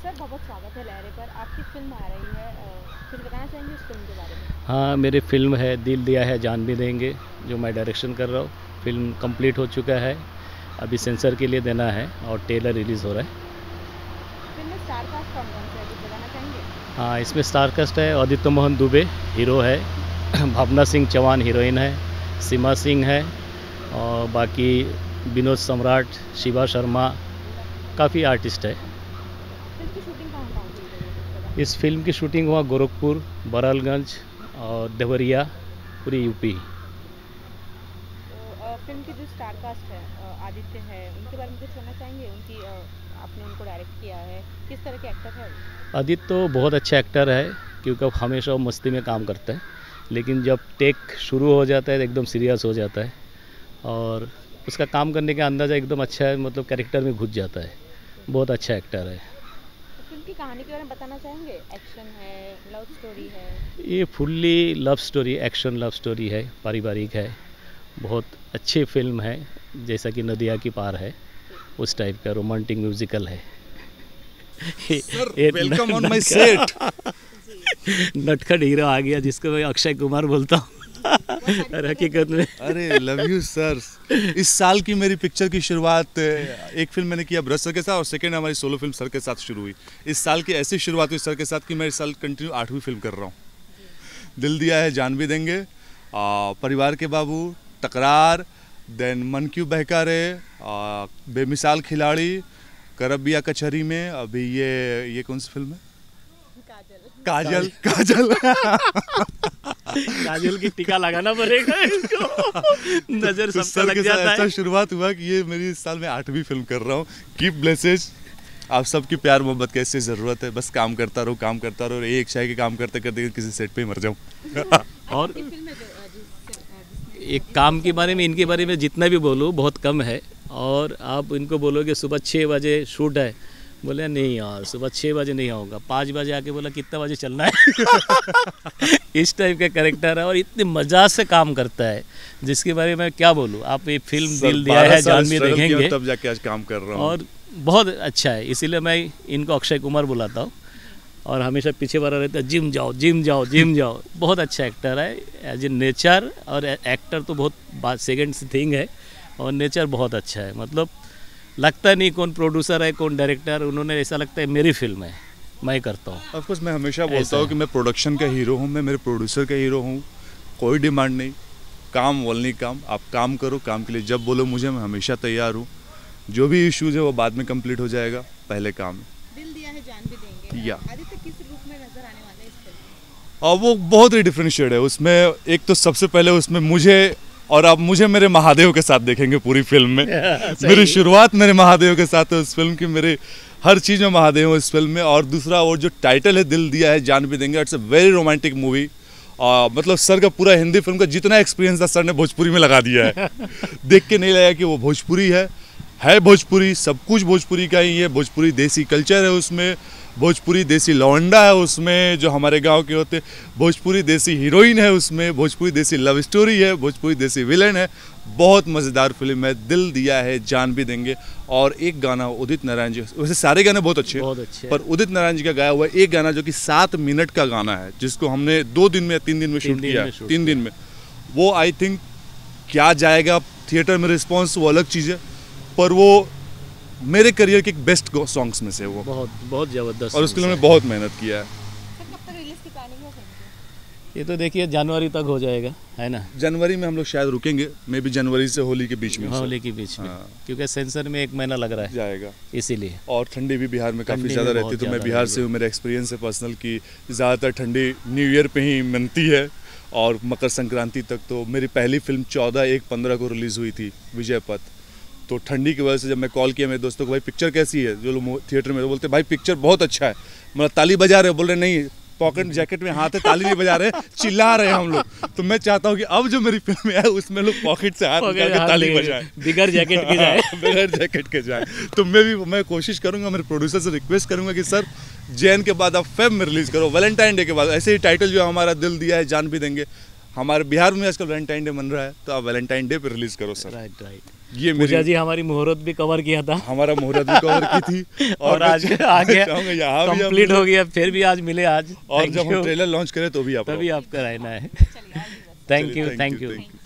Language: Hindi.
सर बहुत स्वागत है लहरे पर। आपकी फ़िल्म आ रही है, कुछ बताना चाहेंगे उस फ़िल्म के बारे में? हाँ, मेरी फ़िल्म है दिल दिया है जान भी देंगे, जो मैं डायरेक्शन कर रहा हूँ। फ़िल्म कंप्लीट हो चुका है, अभी सेंसर के लिए देना है और ट्रेलर रिलीज़ हो रहा है। फ़िल्म में स्टार कास्ट कौन-कौन से है, कुछ बताना चाहेंगे? हाँ, इसमें स्टार कास्ट है, आदित्य मोहन दुबे हीरो है, भावना सिंह चौहान हीरोइन है, सीमा सिंह है और बाकी विनोद सम्राट, शिवा शर्मा, काफ़ी आर्टिस्ट है। फ़िल्म की शूटिंग कहाँ-कहाँ की गई है, कुछ बताना इस फिल्म की शूटिंग हुआ गोरखपुर, बहरालगंज और देवरिया, पूरी यूपी। तो फ़िल्म की जो स्टार कास्ट है, आदित्य है, उनके बारे में कुछ कहना चाहेंगे? आपने उनको डायरेक्ट किया है, किस तरह के एक्टर है वो? आदित्य तो बहुत अच्छा एक्टर है, क्योंकि वो हमेशा वो मस्ती में काम करता है, लेकिन जब टेक शुरू हो जाता है तो एकदम सीरियस हो जाता है और उसका काम करने का अंदाज़ा एकदम अच्छा है, मतलब कैरेक्टर में घुस जाता है। बहुत अच्छा एक्टर है। तो फ़िल्म की कहानी के बारे में बताना चाहेंगे? एक्शन है, लव स्टोरी है? ये fully love story, action love story है, पारिवारिक है, बहुत अच्छी फिल्म है, जैसा कि नदिया की पार है, जी। उस टाइप का रोमांटिक म्यूजिकल है। सर ये वेलकम ऑन माय नटखट सेट। जी, नटखट हीरो आ गया, जिसको मैं अक्षय कुमार बोलता हूँ। बहुत सारी और चीज़ें हकीकत में अरे लव यू सर। इस साल की मेरी पिक्चर की शुरुआत एक फिल्म मैंने किया ब्रश सर के साथ और सेकंड हमारी सोलो फिल्म सर के साथ शुरू हुई। इस साल की ऐसी शुरुआत हुई सर के साथ कि मैं इस साल कंटिन्यू 8वीं फिल्म कर रहा हूँ। दिल दिया है जान भी देंगे, परिवार के बाबू, टकरार, देन मन क्यों बहका रे, बेमिसाल खिलाड़ी, करबिया कचहरी में, अभी ये कौन सी फिल्म है? काजल। काजल काजल। काजल की टीका लगाना पड़ेगा इसको, नजर तो सबका सर लग के साथ जाता ऐसा है। शुरुआत हुआ कि ये मेरी इस साल में 8वीं फिल्म कर रहा हूँ। Keep blesses. आप सबकी प्यार मोहब्बत की ऐसी ज़रूरत है, बस काम करता रहो काम करता रहो। ये इच्छा है कि काम करते करते किसी सेट पे ही मर जाऊँ। और आपकी फ़िल्म है जिसमें एक काम के बारे में, इनके बारे में जितना भी बोलूँ बहुत कम है। और आप इनको बोलोगे सुबह 6 बजे शूट है, बोले नहीं यार सुबह 6 बजे नहीं होगा, 5 बजे आके बोला कितना बजे चलना है। इस टाइप का कैरेक्टर है और इतनी मजा से काम करता है, जिसके बारे में क्या बोलूँ। आप ये फिल्म सर, दिल दिया 12 है साल जान भी struggle किया देखेंगे तब जाके आज काम कर रहा हूँ। और बहुत अच्छा है, इसीलिए मैं इनको अक्षय कुमार बुलाता हूँ और हमेशा पीछे वाला रहता है जिम जाओ जिम जाओ जिम जाओ। बहुत अच्छा एक्टर है एज ए नेचर, और एक्टर तो बहुत बात सेकेंड थिंग है, और नेचर बहुत अच्छा है। मतलब लगता नहीं कौन प्रोड्यूसर है कौन डायरेक्टर, उन्होंने ऐसा लगता है मेरी फिल्म है, मैं करता हूँ। ऑफ कोर्स मैं हमेशा ऐसा बोलता हूँ है। कि मैं प्रोडक्शन का हीरो हूँ, मैं मेरे प्रोड्यूसर का हीरो हूँ। कोई डिमांड नहीं, काम वोलनी काम। आप काम करो, काम के लिए जब बोलो मुझे, मैं हमेशा तैयार हूँ। जो भी इश्यूज है वो बाद में कंप्लीट हो जाएगा, पहले काम है। दिल दिया है जान भी देंगे, या आदित्य किस रूप में नजर आने वाले हैं इस फिल्म में? और वो बहुत ही डिफरेंशिएट है उसमें। एक तो सबसे पहले उसमें मुझे, और आप मुझे मेरे महादेव के साथ देखेंगे पूरी फिल्म में। मेरी शुरुआत मेरे महादेव के साथ है उस फिल्म की, मेरे हर चीज़ में महादेव है इस फिल्म में। और दूसरा, और जो टाइटल है दिल दिया है जान भी देंगे, it's a very romantic movie. मतलब सर का पूरा हिंदी फिल्म का जितना एक्सपीरियंस था सर ने भोजपुरी में लगा दिया है। देख के नहीं लगा कि वो भोजपुरी है भोजपुरी, सब कुछ भोजपुरी का ही है। भोजपुरी देसी कल्चर है उसमें, भोजपुरी देसी लौंडा है उसमें जो हमारे गांव के होते, भोजपुरी देसी हीरोइन है उसमें, भोजपुरी देसी लव स्टोरी है, भोजपुरी देसी विलन है। बहुत मज़ेदार फिल्म है, दिल दिया है जान भी देंगे। और एक गाना उदित नारायण जी, वैसे सारे गाने बहुत अच्छे बहुत हैं, अच्छे पर उदित नारायण जी का गाया हुआ एक गाना जो कि 7 मिनट का गाना है, जिसको हमने 2 दिन में 3 दिन में शूट किया, 3 दिन में। वो आई थिंक क्या जाएगा थिएटर में रिस्पॉन्स, वो अलग चीज़ है, पर वो मेरे करियर के एक बेस्ट सॉन्ग्स में से है वो। बहुत बहुत ज़बरदस्त। और उसके लिए मैं बहुत मेहनत किया है। सर कब तक रिलीज की प्लानिंग है फिल्म की? ये तो देखिए जनवरी तक हो जाएगा, है ना, जनवरी में हम लोग शायद रुकेंगे, मे बी जनवरी से होली के बीच में होली के बीच में। हाँ। क्योंकि सेंसर में 1 महीना लग रहा है, जाएगा। इसीलिए। और ठंडी भी बिहार में काफ़ी ठंडी ज़्यादा भी रहती बहुत है, तो मैं ज़्यादा बिहार रहती से है। हूँ। मेरा एक्सपीरियंस है पर्सनल कि ज़्यादातर ठंडी न्यू ईयर पे ही मनती है, और मकर संक्रांति तक। तो मेरी पहली फिल्म 14/1/15 को रिलीज़ हुई थी, विजय पथ। तो ठंडी की वजह से जब मैं कॉल किया मेरे दोस्तों को, भाई पिक्चर कैसी है, जो लोग थिएटर में, तो बोलते भाई पिक्चर बहुत अच्छा है। मतलब ताली बजा रहे, बोल रहे नहीं पॉकेट जैकेट में हाथ है, ताली नहीं बजा रहे, चिल्ला रहे हैं हम लोग। तो मैं चाहता हूँ कि अब जो मेरी फिल्म है उसमें लोग पॉकेट से हाथ निकाल के ताली बजाएं, बिगर जैकेट के जाए। बगैर जैकेट के जाए। तो मैं कोशिश करूंगा, मेरे प्रोड्यूसर से रिक्वेस्ट करूंगा कि सर जैन के बाद आप फेब में रिलीज करो, वैलेंटाइन डे के बाद। ऐसे ही टाइटल जो हमारा दिल दिया है जान भी देंगे, हमारे बिहार में आजकल वैलेंटाइन डे मन रहा है, तो आप वैलेंटाइन डे पे रिलीज करो सर। Right right. ये पूजा मेरी जी हमारी मुहूर्त भी कवर किया था हमारा मुहूर्त भी कवर की थी और आज मैं आगे चाहूंगा यहाँ भी आप कंप्लीट मिलो। हो गया, फिर भी आज मिले आज। और Thank जब हम you. ट्रेलर लॉन्च करें तो भी आप तभी आपका रहना है। चलिए, all the best. Thank you चलिए, थैंक यू। thank you.